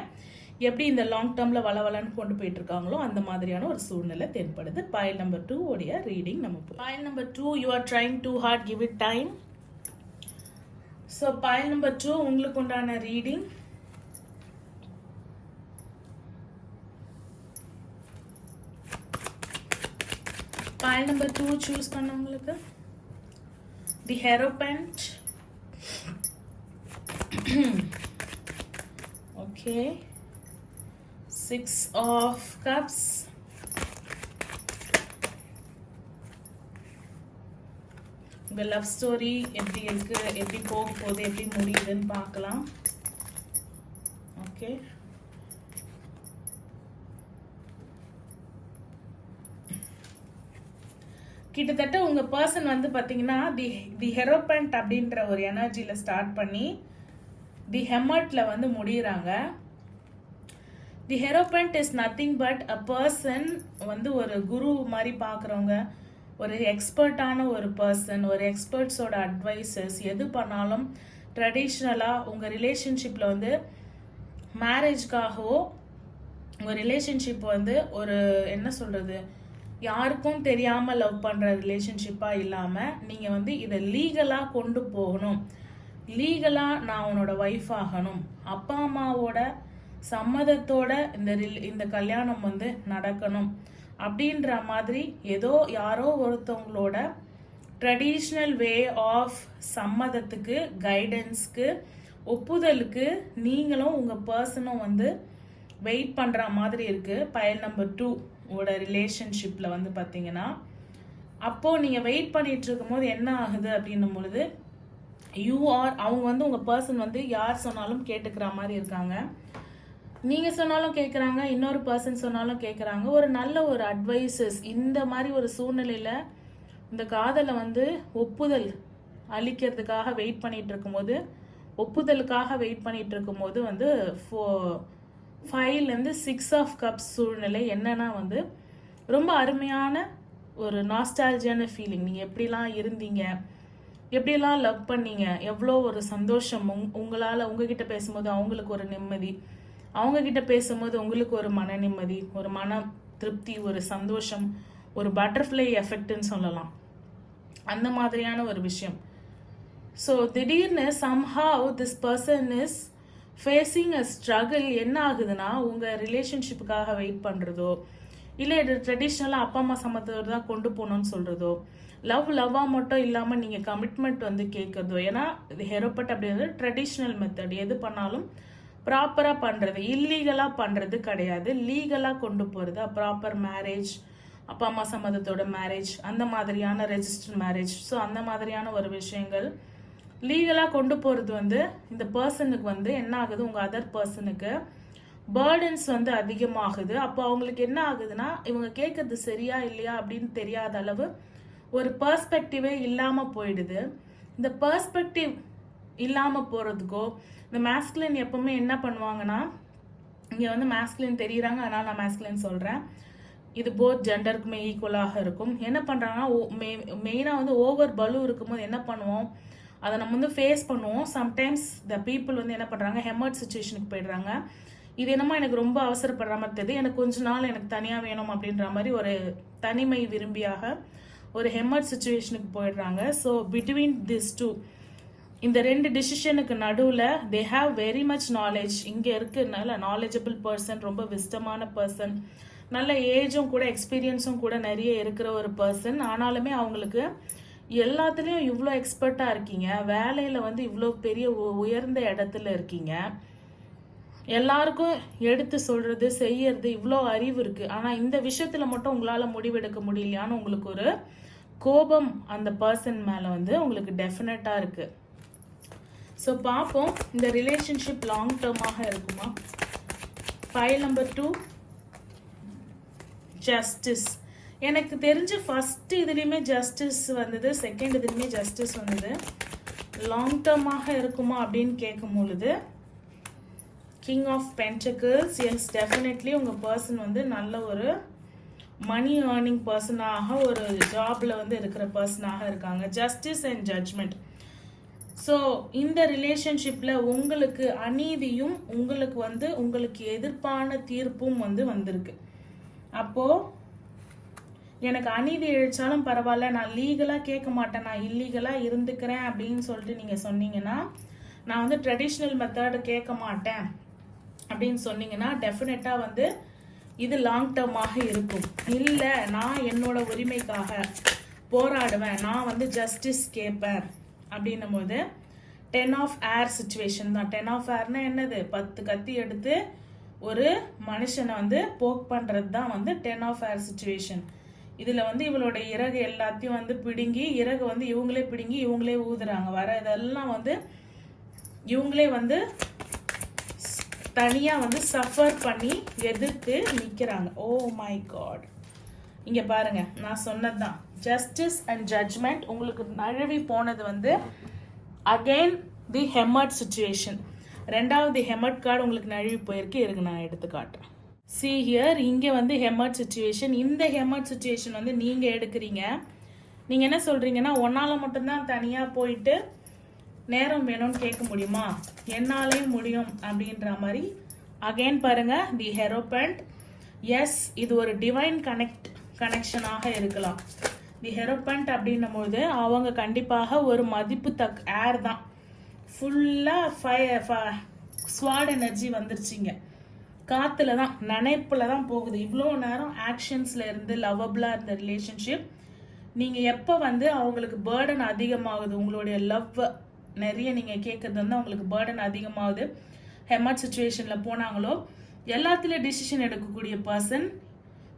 எப்படி இந்த லாங் டேர்மில் வளவலன்னு கொண்டு போயிட்டு இருக்காங்களோ அந்த மாதிரியான ஒரு சூழ்நிலை தென்படுது. பைல் நம்பர் 2 உடைய ரீடிங் நம்ம pile number 2 you are trying too hard, give it time. So pile number 2 உங்களுக்கு உண்டான ரீடிங். பைல் நம்பர் 2 சூஸ் பண்ணவங்களுக்கு the hierophant. Okay, 6 of cups, உங்க லவ் ஸ்டோரி எப்படி இருக்கு, எப்படி போக போகுது, எப்படி முடியுதுன்னு பார்க்கலாம். ஓகே, கிட்டத்தட்ட உங்க பர்சன் வந்து பாத்தீங்கன்னா தி ஹெரோபென்ட் அப்படின்ற ஒரு எனர்ஜில ஸ்டார்ட் பண்ணி தி ஹெமர்ட்ல வந்து முடியறாங்க. The hierophant is nothing but a person, வந்து ஒரு குரு மாதிரி பார்க்குறவங்க, ஒரு எக்ஸ்பர்ட்டான ஒரு பர்சன், ஒரு எக்ஸ்பர்ட்ஸோட அட்வைசஸ் எது பண்ணாலும் ட்ரெடிஷ்னலாக உங்கள் ரிலேஷன்ஷிப்பில் வந்து மேரேஜ்க்காகவோ உங்கள் ரிலேஷன்ஷிப் வந்து ஒரு என்ன சொல்கிறது, யாருக்கும் தெரியாமல் லவ் பண்ணுற ரிலேஷன்ஷிப்பாக இல்லாமல் நீங்கள் வந்து இதை லீகலாக கொண்டு போகணும், லீகலாக நான் உன்னோட ஒய்ஃப் ஆகணும், அப்பா அம்மாவோட சம்மதத்தோட இந்த கல்யாணம் வந்து நடக்கணும் அப்படின்ற மாதிரி ஏதோ யாரோ ஒருத்தவங்களோட ட்ரெடிஷ்னல் வே ஆஃப் சம்மதத்துக்கு, கைடன்ஸ்க்கு, ஒப்புதலுக்கு நீங்களும் உங்கள் பர்சனும் வந்து வெயிட் பண்ணுற மாதிரி இருக்குது. பைல் நம்பர் 2 ஓட ரிலேஷன்ஷிப்பில் வந்து பார்த்தீங்கன்னா, அப்போது நீங்கள் வெயிட் பண்ணிட்டு இருக்கும்போது என்ன ஆகுது அப்படின்னும் பொழுது அவங்க வந்து உங்கள் பர்சன் வந்து யார் சொன்னாலும் கேட்டுக்கிற மாதிரி இருக்காங்க, நீங்கள் சொன்னாலும் கேட்குறாங்க, இன்னொரு பர்சன் சொன்னாலும் கேட்குறாங்க. ஒரு நல்ல ஒரு அட்வைசஸ், இந்த மாதிரி ஒரு சூழ்நிலையில் இந்த காதலை வந்து ஒப்புதல் அளிக்கிறதுக்காக வெயிட் பண்ணிட்டு இருக்கும்போது, ஒப்புதலுக்காக வெயிட் பண்ணிட்டு இருக்கும்போது வந்து 5லேருந்து 6 ஆஃப் கப்ஸ் சூழ்நிலை என்னன்னா வந்து ரொம்ப அருமையான ஒரு நாஸ்டாலஜியான ஃபீலிங். நீங்கள் எப்படிலாம் இருந்தீங்க, எப்படிலாம் லவ் பண்ணீங்க, எவ்வளோ ஒரு சந்தோஷம், உங்களால் உங்ககிட்ட பேசும்போது அவங்களுக்கு ஒரு நிம்மதி, அவங்கக்கிட்ட பேசும்போது உங்களுக்கு ஒரு மன நிம்மதி, ஒரு மன திருப்தி, ஒரு சந்தோஷம், ஒரு பட்டர்ஃப்ளை எஃபெக்ட்னு சொல்லலாம், அந்த மாதிரியான ஒரு விஷயம். ஸோ திடீர்னு somehow this person is facing a struggle. என்ன ஆகுதுன்னா, உங்கள் ரிலேஷன்ஷிப்புக்காக வெயிட் பண்ணுறதோ, இல்லை இது ட்ரெடிஷ்னலாக அப்பா அம்மா சம்மத்தோடு தான் கொண்டு போகணும்னு சொல்கிறதோ, லவ்வாக மட்டும் இல்லாமல் நீங்கள் கமிட்மெண்ட் வந்து கேட்குறதோ. ஏன்னா இது ஹெரோபெட் அப்படிங்கிறது ட்ரெடிஷ்னல் மெத்தட், எது பண்ணாலும் ப்ராப்பராக பண்ணுறது, இல்லீகலாக பண்ணுறது கிடையாது, லீகலாக கொண்டு போகிறது. ப்ராப்பர் மேரேஜ், அப்பா அம்மா சம்மதத்தோட மேரேஜ், அந்த மாதிரியான ரெஜிஸ்டர்ட் மேரேஜ். ஸோ அந்த மாதிரியான ஒரு விஷயங்கள் லீகலாக கொண்டு போகிறது வந்து இந்த பர்சனுக்கு வந்து என்ன ஆகுது, உங்கள் அதர் பர்சனுக்கு பேர்டன்ஸ் வந்து அதிகமாகுது. அப்போ அவங்களுக்கு என்ன ஆகுதுன்னா, இவங்க கேட்கறது சரியா இல்லையா அப்படின்னு தெரியாத அளவு ஒரு பர்ஸ்பெக்டிவே இல்லாமல் போயிடுது. இந்த பர்ஸ்பெக்டிவ் இல்லாமல் போகிறதுக்கோ, இந்த மேஸ்குலின் எப்பவுமே என்ன பண்ணுவாங்கன்னா, இங்கே வந்து மேஸ்குலின் தெரியுறாங்க, அதனால் நான் மேஸ்குலின் சொல்கிறேன், இது போத் ஜெண்டருக்குமே ஈக்குவலாக இருக்கும். என்ன பண்ணுறாங்கன்னா, மெயினாக வந்து ஓவர் பலு இருக்கும்போது என்ன பண்ணுவோம், அதை நம்ம வந்து ஃபேஸ் பண்ணுவோம். சம்டைம்ஸ் த பீப்புள் வந்து என்ன பண்ணுறாங்க, ஹெமர்ட் சுச்சுவேஷனுக்கு போயிடுறாங்க. இது என்னமோ எனக்கு ரொம்ப அவசரப்படுற மாதிரி தெரியுது, எனக்கு கொஞ்ச நாள் எனக்கு தனியாக வேணும் அப்படின்ற மாதிரி ஒரு தனிமை விரும்பியாக ஒரு ஹெமர்ட் சுச்சுவேஷனுக்கு போயிடுறாங்க. ஸோ பிட்வீன் திஸ் டூ, இந்த ரெண்டு டிசிஷனுக்கு நடுவில் they have very much knowledge. இங்கே இருக்கிறதுனால நாலேஜபிள் பர்சன், ரொம்ப விஸ்டமான பர்சன், நல்ல ஏஜும் கூட எக்ஸ்பீரியன்ஸும் கூட நிறைய இருக்கிற ஒரு பர்சன். ஆனாலுமே அவங்களுக்கு எல்லாத்துலேயும் இவ்வளோ எக்ஸ்பர்ட்டாக இருக்கீங்க, வேலையில் வந்து இவ்வளோ பெரிய உயர்ந்த இடத்துல இருக்கீங்க, எல்லாருக்கும் எடுத்து சொல்கிறது செய்யறது இவ்வளோ அறிவு இருக்குது. ஆனால் இந்த விஷயத்தில் மட்டும் உங்களால் முடிவெடுக்க முடியலையான்னு உங்களுக்கு ஒரு கோபம் அந்த பர்சன் மேலே வந்து உங்களுக்கு டெஃபினட்டாக இருக்குது. ஸோ பார்ப்போம், இந்த ரிலேஷன்ஷிப் லாங் டேர்மாக இருக்குமா. File number 2 justice. எனக்கு தெரிஞ்சு ஃபஸ்ட்டு இதுலேயுமே ஜஸ்டிஸ் வந்தது, செகண்ட் இதுலேயுமே ஜஸ்டிஸ் வந்தது. லாங் டேர்மாக இருக்குமா அப்படின்னு கேட்கும் பொழுது king of pentacles. Yes, definitely உங்கள் பர்சன் வந்து நல்ல ஒரு மணி ஏர்னிங் பர்சனாக, ஒரு ஜாபில் வந்து இருக்கிற பர்சனாக இருக்காங்க. Justice and judgement. ஸோ இந்த ரிலேஷன்ஷிப்பில் உங்களுக்கு அநீதியும் உங்களுக்கு எதிர்ப்பான தீர்ப்பும் வந்திருக்கு. அப்போது எனக்கு அநீதி இழைச்சாலும் பரவாயில்ல, நான் லீகலாக கேட்க மாட்டேன், நான் இல்லீகலாக இருந்துக்கிறேன் அப்படின்னு சொல்லிட்டு நீங்கள் சொன்னீங்கன்னா, நான் ட்ரெடிஷ்னல் மெத்தட் கேட்க மாட்டேன் அப்படின்னு சொன்னீங்கன்னா டெஃபினட்டாக இது லாங் டேர்மாக இருக்கும். இல்லை, நான் என்னோட உரிமைக்காக போராடுவேன், நான் ஜஸ்டிஸ் கேட்பேன் அப்படின்னும் போது 10 ஆஃப் ஏர் சுச்சுவேஷன் தான். 10 ஆஃப் ஏர்னா என்னது? 10 கத்தி எடுத்து ஒரு மனுஷனை போக் பண்ணுறது தான் 10 ஆஃப் ஏர் சுச்சுவேஷன். இதில் இவளோட இறகு எல்லாத்தையும் பிடுங்கி, இறகு இவங்களே பிடுங்கி இவங்களே ஊதுறாங்க. வர இதெல்லாம் இவங்களே தனியாக சஃபர் பண்ணி எதிர்த்து நிற்கிறாங்க. ஓ மை காட், இங்கே பாருங்க, நான் சொன்னது தான் ஜஸ்டிஸ் அண்ட் ஜட்ஜ்மெண்ட். உங்களுக்கு நழுவி போனது அகெயின் தி ஹெமர்ட் சுச்சுவேஷன். ரெண்டாவது ஹெமர்ட் கார்டு உங்களுக்கு நழுவி போயிருக்கு. இருக்கு, நான் எடுத்து காட்டுறேன். see here, இங்கே ஹெமர்ட் சுச்சுவேஷன். இந்த ஹெமர்ட் சுச்சுவேஷன் நீங்கள் எடுக்கிறீங்க. நீங்கள் என்ன சொல்கிறீங்கன்னா, ஒன்னால் மட்டும்தான் தனியாக போயிட்டு நேரம் வேணும்னு கேட்க முடியுமா? என்னாலையும் முடியும் அப்படின்ற மாதிரி. அகைன் பாருங்க, தி ஹெரோபண்ட். எஸ், இது ஒரு டிவைன் கனெக்ஷனாக இருக்கலாம். தி ஹெரோபண்ட் அப்படின்னும் போது அவங்க கண்டிப்பாக ஒரு மதிப்பு ஏர் தான். ஃபுல்லாக ஸ்வாட் எனர்ஜி வந்துருச்சிங்க. காற்றுல தான், நினைப்பில் தான் போகுது. இவ்வளோ நேரம் ஆக்ஷன்ஸில் இருந்து லவ்வபிளாக இருந்த ரிலேஷன்ஷிப், நீங்கள் எப்போ அவங்களுக்கு பேர்டன் அதிகமாகுது, உங்களுடைய லவ் நிறைய நீங்கள் கேட்குறது அவங்களுக்கு பேர்டன் அதிகமாகுது, ஹெமர்ட் சுச்சுவேஷனில் போனாங்களோ, எல்லாத்துலேயும் டிசிஷன் எடுக்கக்கூடிய பர்சன்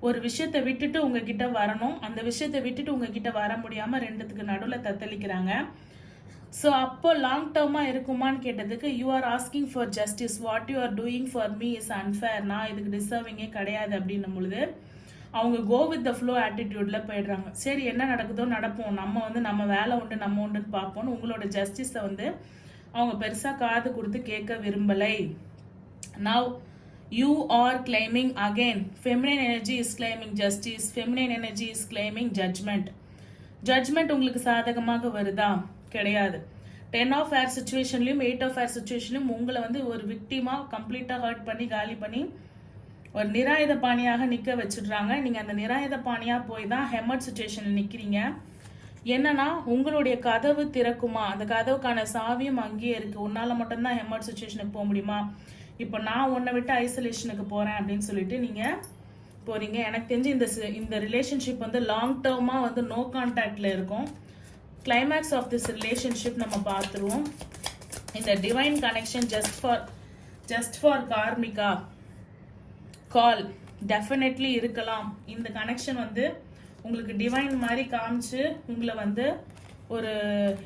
ஒரு விஷயத்தை விட்டுட்டு உங்ககிட்ட வரணும். அந்த விஷயத்தை விட்டுட்டு உங்ககிட்ட வர முடியாமல் ரெண்டுத்துக்கு நடுவில் தத்தளிக்கிறாங்க. ஸோ அப்போ லாங் டேர்மாக இருக்குமான்னு கேட்டதுக்கு, you are asking for justice, what you are doing for me is unfair, நான் இதுக்கு டிசர்விங்கே கிடையாது அப்படின்னும் பொழுது அவங்க கோ வித் த ஃப்ளோ ஆட்டிடியூடில் போயிடுறாங்க. சரி, என்ன நடக்குதோ நடப்போம், நம்ம நம்ம வேலை உண்டு, நம்ம உண்டுன்னு பார்ப்போம்னு உங்களோட ஜஸ்டிஸை அவங்க பெருசாக காது கொடுத்து கேட்க விரும்பலை. Now you are claiming again, feminine energy is claiming justice, feminine energy is claiming judgment. Judgment உங்களுக்கு சாதகமாக வருதா? கிடையாது. 10 ஆஃப் ஏர் சுச்சுவேஷன்லையும் 8 ஆஃப் ஏர் சுச்சுவேஷன்லையும் உங்களை ஒரு விக்டிமாக கம்ப்ளீட்டாக ஹர்ட் பண்ணி காலி பண்ணி ஒரு நிராயுத பாணியாக நிற்க வச்சுடுறாங்க. நீங்கள் அந்த நிராயுத பாணியாக போய் தான் ஹெமர்ட் சுச்சுவேஷனில் நிற்கிறீங்க. என்னன்னா, உங்களுடைய கதவு திறக்குமா? அந்த கதவுக்கான சாவியும் அங்கேயே இருக்குது. உன்னால் மட்டும்தான் ஹெமர்ட் சுச்சுவேஷனுக்கு போக முடியுமா? இப்போ நான் உன்னை விட்டு ஐசோலேஷனுக்கு போகிறேன் அப்படின்னு சொல்லிட்டு நீங்கள் போகிறீங்க. எனக்கு தெரிஞ்சு இந்த ரிலேஷன்ஷிப் லாங் டேர்மாக நோ கான்டாக்டில் இருக்கும். கிளைமேக்ஸ் ஆஃப் திஸ் ரிலேஷன்ஷிப் நம்ம பார்த்துருவோம். இந்த டிவைன் கனெக்ஷன் ஜஸ்ட் ஃபார் கார்மிகா கால் டெஃபினெட்லி இருக்கலாம். இந்த கனெக்ஷன் உங்களுக்கு டிவைன் மாதிரி காமிச்சு உங்களை ஒரு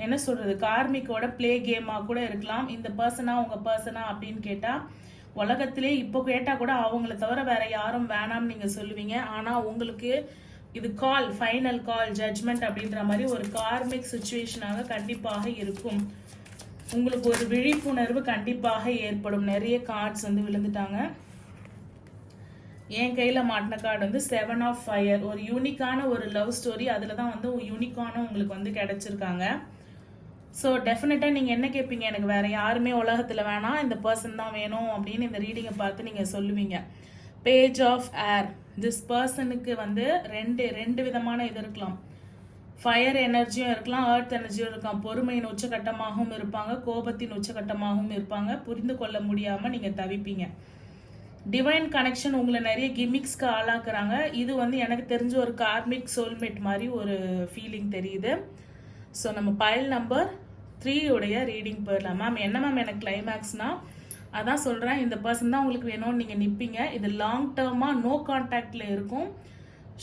என்ன சொல்கிறது, கார்மிக்கோட ப்ளே கேமாக கூட இருக்கலாம். இந்த பர்சனா உங்கள் பர்சனா அப்படின்னு கேட்டால், உலகத்திலே இப்போ கேட்டால் கூட அவங்கள தவிர வேற யாரும் வேணாம்னு நீங்கள் சொல்லுவீங்க. ஆனால் உங்களுக்கு இது கால், ஃபைனல் கால், ஜட்ஜ்மெண்ட் அப்படின்ற மாதிரி ஒரு கார்மிக் சுச்சுவேஷனாக கண்டிப்பாக இருக்கும். உங்களுக்கு ஒரு விழிப்புணர்வு கண்டிப்பாக ஏற்படும். நிறைய கார்ட்ஸ் விழுந்துட்டாங்க. என் கையில் மாட்டின கார்டு 7 ஆஃப் ஃபயர். ஒரு யூனிக்கான ஒரு லவ் ஸ்டோரி, அதில் தான் யூனிக்கான உங்களுக்கு கிடைச்சிருக்காங்க. ஸோ டெஃபினட்டாக நீங்கள் என்ன கேட்பீங்க, எனக்கு வேறு யாருமே உலகத்தில் வேணாம், இந்த பர்சன் தான் வேணும் அப்படின்னு இந்த ரீடிங்கை பார்த்து நீங்கள் சொல்லுவீங்க. Page of air. திஸ் பர்சனுக்கு ரெண்டு விதமான இது இருக்கலாம். ஃபயர் எனர்ஜியும் இருக்கலாம், எர்த் எனர்ஜியும் இருக்கலாம். பொறுமையின் உச்சகட்டமாகவும் இருப்பாங்க, கோபத்தின் உச்சகட்டமாகவும் இருப்பாங்க. புரிந்து கொள்ள முடியாமல் நீங்கள் தவிப்பீங்க. டிவைன் கனெக்ஷன் உங்களை நிறைய கிமிக்ஸ்க்கு ஆளாக்குறாங்க. இது எனக்கு தெரிஞ்ச ஒரு கார்மிக் சோல்மேட் மாதிரி ஒரு ஃபீலிங் தெரியுது. ஸோ நம்ம பைல் நம்பர் 3 உடைய ரீடிங் போயிடலாம். மேம் என்ன மேம் எனக்கு கிளைமேக்ஸ்னா, அதான் சொல்கிறேன், இந்த பர்சன் தான் உங்களுக்கு வேணும்னு நீங்கள் நிற்பீங்க. இது லாங் டேர்மாக நோ கான்டாக்டில் இருக்கும்,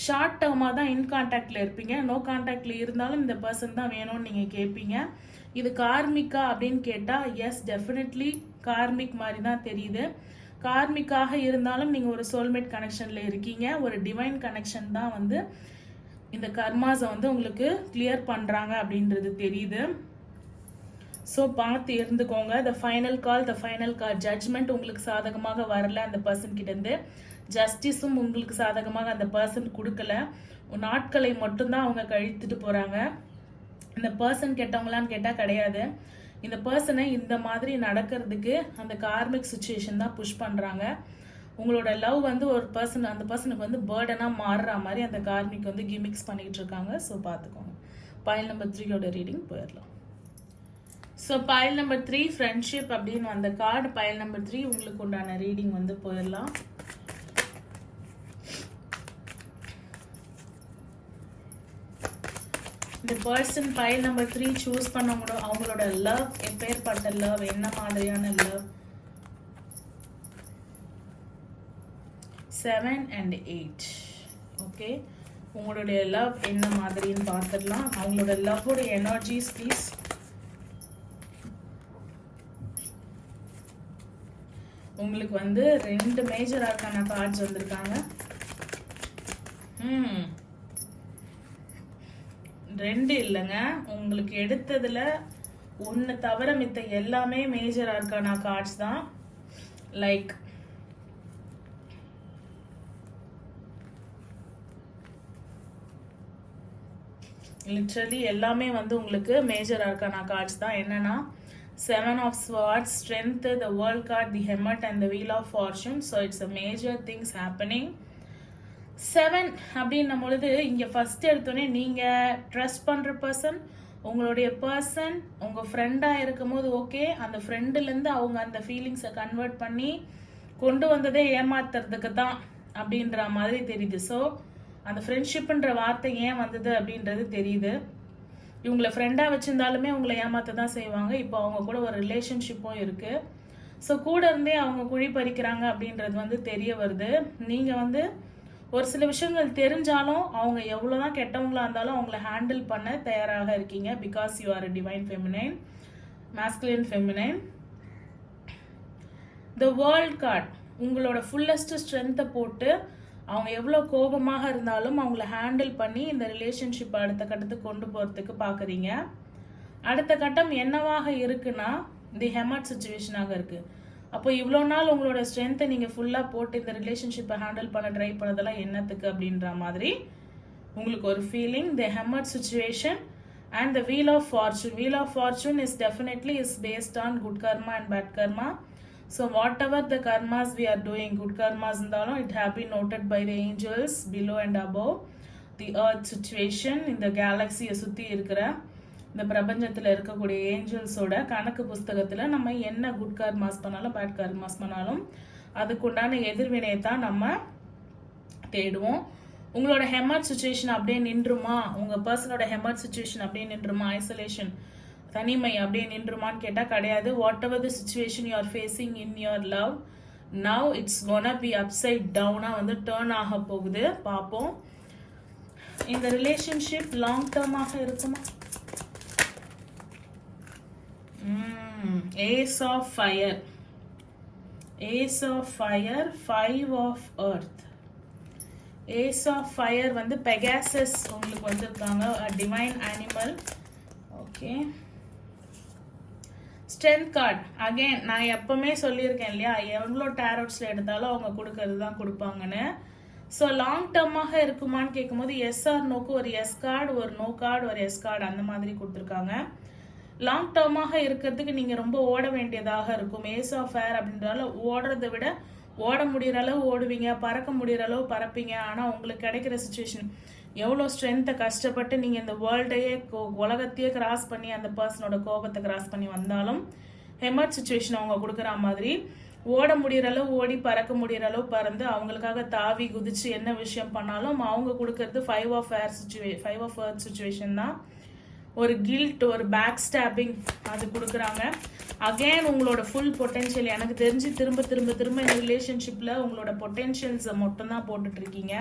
ஷார்ட் டேர்மாக தான் இன் கான்டாக்டில் இருப்பீங்க. நோ கான்டாக்டில் இருந்தாலும் இந்த பர்சன் தான் வேணும்னு நீங்கள் கேட்பீங்க. இது கார்மிக்கா அப்படின்னு கேட்டால், எஸ் டெஃபினெட்லி கார்மிக் மாதிரி தான் தெரியுது. கார்மிக்காக இருந்தாலும் நீங்கள் ஒரு சோல்மேட் கனெக்ஷனில் இருக்கீங்க. ஒரு டிவைன் கனெக்ஷன் தான் இந்த கர்மாஸை உங்களுக்கு கிளியர் பண்ணுறாங்க அப்படின்றது தெரியுது. ஸோ பார்த்து இருந்துக்கோங்க. த ஃபைனல் கால் ஜட்ஜ்மெண்ட் உங்களுக்கு சாதகமாக வரல அந்த பர்சன் கிட்டேருந்து. ஜஸ்டிஸும் உங்களுக்கு சாதகமாக அந்த பர்சன் கொடுக்கல. நாட்களை மட்டும்தான் அவங்க கழித்துட்டு போகிறாங்க. இந்த பர்சன் கெட்டவங்களான்னு கேட்டால் கிடையாது. இந்த பர்சனை இந்த மாதிரி நடக்கிறதுக்கு அந்த கார்மிக் சுச்சுவேஷன் தான் புஷ் பண்ணுறாங்க. உங்களோட லவ் வந்து ஒரு பர்சன், அந்த பர்சனுக்கு வந்து பேர்டனாக மாறுற மாதிரி அந்த கார்மிக் வந்து கிமிக்ஸ் பண்ணிக்கிட்டு இருக்காங்க. ஸோ பார்த்துக்கோங்க. பைல் நம்பர் 3யோட ரீடிங் போயிடலாம். ஸோ பைல் நம்பர் 3 ஃப்ரெண்ட்ஷிப் அப்படின்னு அந்த கார்டு. பைல் நம்பர் 3 உங்களுக்கு உண்டான ரீடிங் வந்து போயிடலாம். இந்த பர்சன் பைல் நம்பர் 3 சூஸ் பண்ணவங்களோட அவங்களோட லவ் எப்பேற்பட்ட லவ், என்ன மாதிரியான லவ். 7 and 8. ஓகே, உங்களுடைய லவ் என்ன மாதிரின்னு பார்த்துடலாம். அவங்களோட லவ்வோட எனர்ஜிஸ் ப்ளீஸ். உங்களுக்கு வந்து 2 மேஜர் ஆர்கானா கார்ட்ஸ் வந்திருக்காங்க. 2 இல்லைங்க, உங்களுக்கு எடுத்ததுல 1 தவிர மித்த எல்லாமே மேஜர் ஆர்கானா கார்ட்ஸ் தான். லைக் லிட்ரலி எல்லாமே வந்து உங்களுக்கு மேஜர் ஆர்கானா கார்ட்ஸ் தான். என்னன்னா 7 of Swords, Strength, the World card, the Hermit and the Wheel of Fortune. So it's a major things happening. 7 அப்படின்னும் பொழுது இங்கே ஃபர்ஸ்ட் எடுத்தோடனே நீங்கள் ட்ரஸ்ட் பண்ணுற பர்சன், உங்களுடைய பர்சன் உங்கள் ஃப்ரெண்டாக இருக்கும் போது ஓகே, அந்த ஃப்ரெண்டுலேருந்து அவங்க அந்த ஃபீலிங்ஸை கன்வெர்ட் பண்ணி கொண்டு வந்ததே ஏமாத்துறதுக்கு தான் அப்படின்ற மாதிரி தெரியுது. ஸோ அந்த ஃப்ரெண்ட்ஷிப்புன்ற வார்த்தை ஏன் வந்தது அப்படின்றது தெரியுது. இவங்களை ஃப்ரெண்டாக வச்சுருந்தாலுமே உங்களை ஏமாற்ற தான் செய்வாங்க. இப்போ அவங்க கூட ஒரு ரிலேஷன்ஷிப்பும் இருக்குது. ஸோ கூட இருந்தே அவங்க குழி பறிக்கிறாங்க அப்படின்றது வந்து தெரிய வருது. நீங்கள் வந்து ஒரு சில விஷயங்கள் தெரிஞ்சாலும் அவங்க எவ்வளோதான் கெட்டவங்களா இருந்தாலும் அவங்கள ஹேண்டில் பண்ண தயாராக இருக்கீங்க. Because you are divine feminine, masculine feminine. The world card உங்களோட ஃபுல்லஸ்ட் ஸ்ட்ரென்த்தை போட்டு அவங்க எவ்வளோ கோபமாக இருந்தாலும் அவங்கள ஹேண்டில் பண்ணி இந்த ரிலேஷன்ஷிப் அடுத்த கட்டத்துக்கு கொண்டு போகிறதுக்கு பார்க்குறீங்க. அடுத்த கட்டம் என்னவாக இருக்குன்னா தி ஹெமட் சுச்சுவேஷனாக இருக்குது. அப்போ இவ்வளோ நாள் உங்களோட ஸ்ட்ரென்த்தை நீங்கள் ஃபுல்லாக போட்டு இந்த ரிலேஷன்ஷிப்பை ஹேண்டில் பண்ண ட்ரை பண்ணதெல்லாம் என்னத்துக்கு அப்படின்ற மாதிரி உங்களுக்கு ஒரு feeling. The hermit situation and the wheel of fortune. Wheel of fortune is definitely is based on good karma and bad karma. So whatever the karmas we are doing, good karmas இருந்தாலும் it have been noted by the angels below and above. The earth situation, இந்த கேலக்சியை சுற்றி இருக்கிற இந்த பிரபஞ்சத்தில் இருக்கக்கூடிய ஏஞ்சல்ஸோட கணக்கு புஸ்தகத்தில் நம்ம என்ன குட் கர்மாஸ் பண்ணாலும் பேட் கர்மாஸ் பண்ணாலும் அதுக்குண்டான எதிர்வினையை தான் நம்ம தேடுவோம். உங்களோட ஹெமட் சுச்சுவேஷன் அப்படியே நின்றுமா, உங்கள் பர்சனோட ஹெமட் சுச்சுவேஷன் அப்படியே நின்றுமா, ஐசோலேஷன் தனிமை அப்படியே நின்றுமான்னு கேட்டால் கிடையாது. Whatever the situation you are facing in your love, now it's gonna be upside டவுனாக வந்து டேர்ன் ஆக போகுது. பார்ப்போம். இந்த ரிலேஷன்ஷிப் லாங் டேர்மாக இருக்குமா? Ace of fire, ace of fire, 5 of earth. Ace of fire வந்து பெகாசஸ் உங்களுக்கு வந்திருக்காங்க, divine animal. Okay, strength card. Again நான் எப்பவுமே சொல்லியிருக்கேன் இல்லையா, எவ்வளோ டேரோட்ஸில் எடுத்தாலும் அவங்க கொடுக்கறது தான் கொடுப்பாங்கன்னு. ஸோ லாங் டேர்மாக இருக்குமான்னு கேட்கும்போது எஸ் ஆர் நோக்கு ஒரு எஸ் கார்டு, ஒரு நோ கார்டு, ஒரு எஸ் கார்டு அந்த மாதிரி கொடுத்துருக்காங்க. லாங் டேர்மாக இருக்கிறதுக்கு நீங்கள் ரொம்ப ஓட வேண்டியதாக இருக்கும். ஏஸ் ஆஃப் ஃபயர் அப்படின்றதால ஓடுறதை விட ஓட முடிகிற அளவு ஓடுவீங்க, பறக்க முடிகிற அளவு பறப்பீங்க. ஆனால் உங்களுக்கு கிடைக்கிற சுச்சுவேஷன் எவ்வளோ ஸ்ட்ரென்த்தை கஷ்டப்பட்டு நீங்கள் இந்த வேர்ல்டையே உலகத்தையே கிராஸ் பண்ணி அந்த பர்சனோட கோபத்தை கிராஸ் பண்ணி வந்தாலும் ஹெமட் சுச்சுவேஷன் அவங்க கொடுக்குற மாதிரி ஓட முடிகிற அளவு ஓடி பறக்க முடிகிற அளவு பறந்து அவங்களுக்காக தாவி குதிச்சு என்ன விஷயம் பண்ணாலும் அவங்க கொடுக்கறது 5 of air situation, 5 of earth situation தான். ஒரு கில்ட், ஒரு பேக் ஸ்டாப்பிங் அது கொடுக்குறாங்க. அகெயின் உங்களோட ஃபுல் பொட்டென்ஷியல் எனக்கு தெரிஞ்சு திரும்ப திரும்ப திரும்ப இந்த ரிலேஷன்ஷிப்பில் உங்களோட பொட்டென்ஷியல்ஸை மட்டும் தான் போட்டுட்ருக்கீங்க.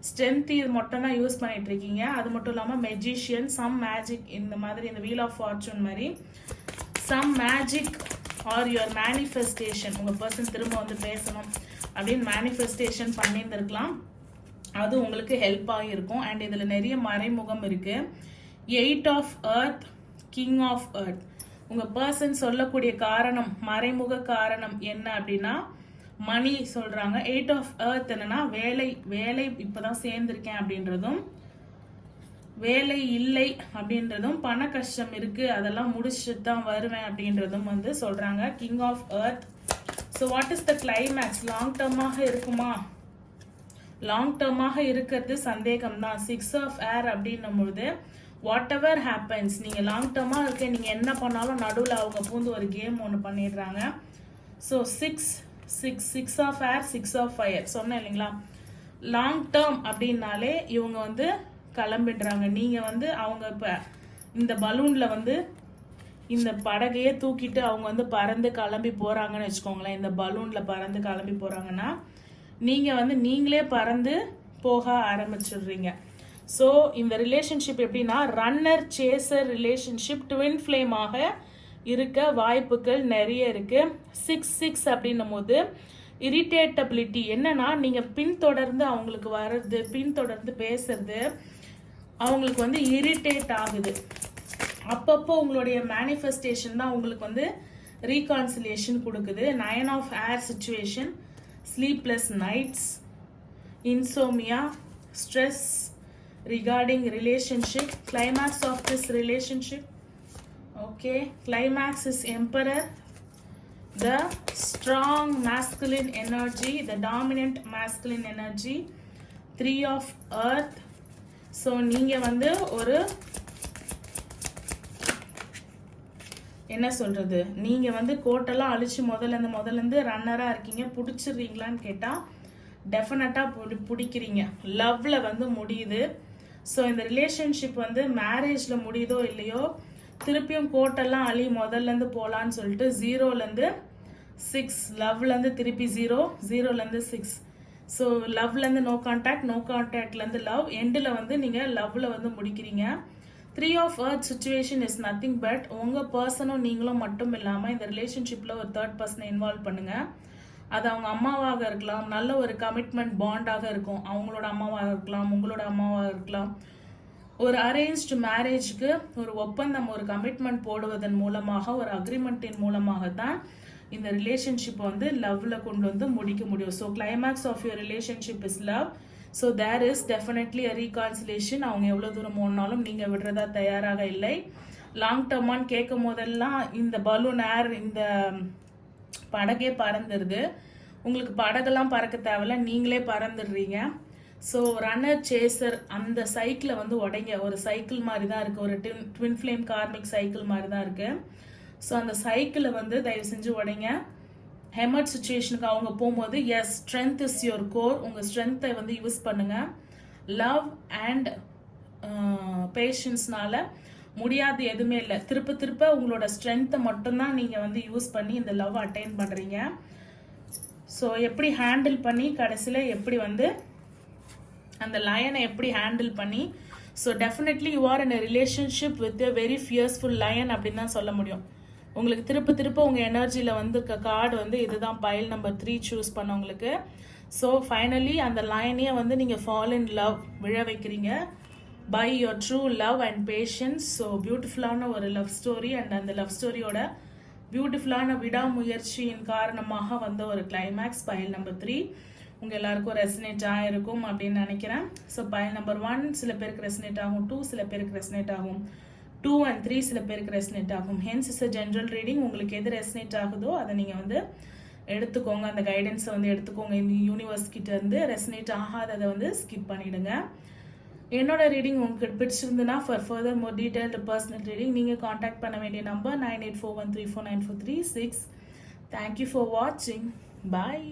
ஸ்ட்ரென்த் இது மட்டும் தான் யூஸ் பண்ணிட்டு இருக்கீங்க. அது மட்டும் இல்லாமல் மெஜிஷியன், சம் மேஜிக், இந்த மாதிரி இந்த வீல் ஆஃப் ஃபார்ச்சூன் மாதிரி some magic or your manifestation. உங்கள் பர்சன் திரும்ப வந்து பேசணும் அப்படின்னு மேனிஃபெஸ்டேஷன் பண்ணியிருந்துருக்கலாம். அது உங்களுக்கு ஹெல்ப்பாக இருக்கும். அண்ட் இதில் நிறைய மறைமுகம் இருக்குது. 8 of earth, king of earth. உங்கள் பர்சன் சொல்லக்கூடிய காரணம், மறைமுக காரணம் என்ன அப்படின்னா மணி சொல்கிறாங்க. 8 ஆஃப் எர்த் என்னன்னா வேலை, வேலை இப்போ தான் சேர்ந்துருக்கேன் அப்படின்றதும், வேலை இல்லை அப்படின்றதும் பண கஷ்டம் இருக்கு அதெல்லாம் முடிச்சுட்டு தான் வருவேன் அப்படின்றதும் வந்து சொல்றாங்க. King of earth. So what is the climax? Long டேர்மாக இருக்குமா? லாங் டேர்மாக இருக்கிறது சந்தேகம் தான். 6 ஆஃப் ஏர் அப்படின்னும் பொழுது வாட் எவர் ஹேப்பன்ஸ், நீங்கள் லாங் டேர்மாக இருக்க நீங்கள் என்ன பண்ணாலும் நடுவில் அவங்க பூந்து ஒரு கேம் ஒன்று பண்ணிடுறாங்க. So 6 of air 6 of fire சொன்னேன் இல்லைங்களா? லாங் டேர்ம் அப்படின்னாலே இவங்க வந்து கிளம்பிடுறாங்க. நீங்கள் வந்து அவங்க இப்போ இந்த பலூனில் வந்து இந்த படகையே தூக்கிட்டு அவங்க வந்து பறந்து கிளம்பி போகிறாங்கன்னு வச்சுக்கோங்களேன். இந்த பலூனில் பறந்து கிளம்பி போகிறாங்கன்னா நீங்கள் வந்து நீங்களே பறந்து போக ஆரம்பிச்சிடுறீங்க. ஸோ இந்த ரிலேஷன்ஷிப் எப்படின்னா ரன்னர் சேசர் ரிலேஷன்ஷிப், ட்வின் ஃப்ளேமாக இருக்க வாய்ப்புகள் நிறைய இருக்கு. 6 அப்படின்னும் போது இரிட்டேட்டபிலிட்டி என்னன்னா நீங்கள் பின்தொடர்ந்து அவங்களுக்கு வர்றது, பின்தொடர்ந்து பேசுறது அவங்களுக்கு வந்து இரிட்டேட் ஆகுது. அப்பப்போ உங்களுடைய மேனிஃபெஸ்டேஷன் தான் உங்களுக்கு வந்து ரீகான்சிலியேஷன் கொடுக்குது. 9 of air situation, sleepless nights, insomnia, stress regarding relationship. Climax of this relationship, okay, climax is emperor, the strong masculine energy, the dominant masculine energy. 3 of earth. so நீங்க வந்து ஒரு என்ன சொல்றது, நீங்க வந்து கோட்டெல்லாம் அழிச்சு முதல்ல இருந்து ரன்னரா இருக்கீங்க. பிடிச்சிடுறீங்களான்னு கேட்டா டெஃபினட்டா பிடிக்கிறீங்க. லவ்ல வந்து முடியுது. ஸோ இந்த ரிலேஷன்ஷிப் வந்து மேரேஜில் முடியுதோ இல்லையோ திருப்பியும் கோட்டெல்லாம் அழி முதல்லேருந்து போகலான்னு சொல்லிட்டு 0லேருந்து 6, லவ்லேருந்து திருப்பி 0லேருந்து 6. ஸோ லவ்லேருந்து நோ கான்டாக்ட்லேருந்து லவ், எண்டில் வந்து நீங்கள் லவ்வில் வந்து முடிக்கிறீங்க. 3 of earth situation is nothing but உங்கள் பர்சனும் நீங்களும் மட்டும் இல்லாமல் இந்த ரிலேஷன்ஷிப்பில் ஒரு தேர்ட் பர்சனை இன்வால்வ் பண்ணுங்கள். அது அவங்க அம்மாவாக இருக்கலாம், நல்ல ஒரு கமிட்மெண்ட் பாண்டாக இருக்கும், அவங்களோட அம்மாவாக இருக்கலாம், உங்களோட அம்மாவாக இருக்கலாம். ஒரு அரேஞ்ச்டு மேரேஜ்க்கு ஒரு ஒப்பந்தம், ஒரு கமிட்மெண்ட் போடுவதன் மூலமாக, ஒரு அக்ரிமெண்ட்டின் மூலமாக தான் இந்த ரிலேஷன்ஷிப் வந்து லவ்ல கொண்டு வந்து முடிக்க முடியும். So climax of your relationship is love. So there is definitely a reconciliation. அவங்க எவ்வளோ தூரம் ஓடினாலும் நீங்கள் விடுறதா தயாராக இல்லை. லாங் டேர்மான்னு கேட்கும் போதெல்லாம் இந்த பலூன் ஏர், இந்த படகே பறந்துடுது. உங்களுக்கு படகெல்லாம் பறக்க தேவையில்ல, நீங்களே பறந்துடுறீங்க. ஸோ ரன்னர் சேசர் அந்த சைக்கிளை வந்து உடைங்க. ஒரு சைக்கிள் மாதிரி தான் இருக்குது, ஒரு ட்வின் ஃப்ளேம் கார்மிக் சைக்கிள் மாதிரி தான் இருக்குது. ஸோ அந்த சைக்கிளை வந்து தயவு செஞ்சு உடைங்க. ஹெமட் சுச்சுவேஷனுக்கு அவங்க போகும்போது yes, strength is your core. உங்கள் ஸ்ட்ரென்த்தை வந்து யூஸ் பண்ணுங்கள். லவ் அண்ட் பேஷன்ஸ்னால முடியாது எதுவுமே இல்லை. திருப்ப உங்களோட ஸ்ட்ரென்த்தை மட்டும்தான் நீங்கள் வந்து யூஸ் பண்ணி இந்த லவ் அட்டைன் பண்ணுறீங்க. ஸோ எப்படி ஹேண்டில் பண்ணி கடைசியில் எப்படி வந்து அந்த லயனை எப்படி ஹேண்டில் பண்ணி, so definitely you are in a relationship with a very fearful lion அப்படின்னு தான் சொல்ல முடியும். உங்களுக்கு திருப்ப உங்கள் எனர்ஜியில் வந்து கார்டு வந்து இதுதான் பைல் நம்பர் 3 சூஸ் பண்ணவங்களுக்கு. ஸோ ஃபைனலி அந்த லைனையே வந்து நீங்கள் ஃபால் இன் லவ் விழ வைக்கிறீங்க by your true love and patience. So பியூட்டிஃபுல்லான ஒரு லவ் ஸ்டோரி அண்ட் அந்த லவ் ஸ்டோரியோட பியூட்டிஃபுல்லான விடாமுயற்சியின் காரணமாக வந்த ஒரு கிளைமேக்ஸ் பைல் நம்பர் 3 உங்கள் எல்லாருக்கும் ரெசனேட் ஆகிருக்கும் அப்படின்னு நினைக்கிறேன். ஸோ பைல் நம்பர் 1 சில பேருக்கு ரெசனேட் ஆகும், 2 சில பேருக்கு ரெசனேட் ஆகும், 2 and 3 சில பேருக்கு ரெசனேட் ஆகும். Hence is a general reading. உங்களுக்கு எது ரெசனேட் ஆகுதோ அதை நீங்கள் வந்து எடுத்துக்கோங்க, அந்த கைடன்ஸை வந்து எடுத்துக்கோங்க. இந்த யூனிவர்ஸ் கிட்ட இருந்து ரெசனேட் ஆகாததை வந்து ஸ்கிப் பண்ணிடுங்க. என்னோட ரீடிங் உங்களுக்கு பிடிச்சிருந்துன்னா for further more detailed personal reading நீங்கள் காண்டாக்ட் பண்ண வேண்டிய நம்பர் 9841349436. தேங்க்யூ ஃபார் வாட்சிங். பாய்.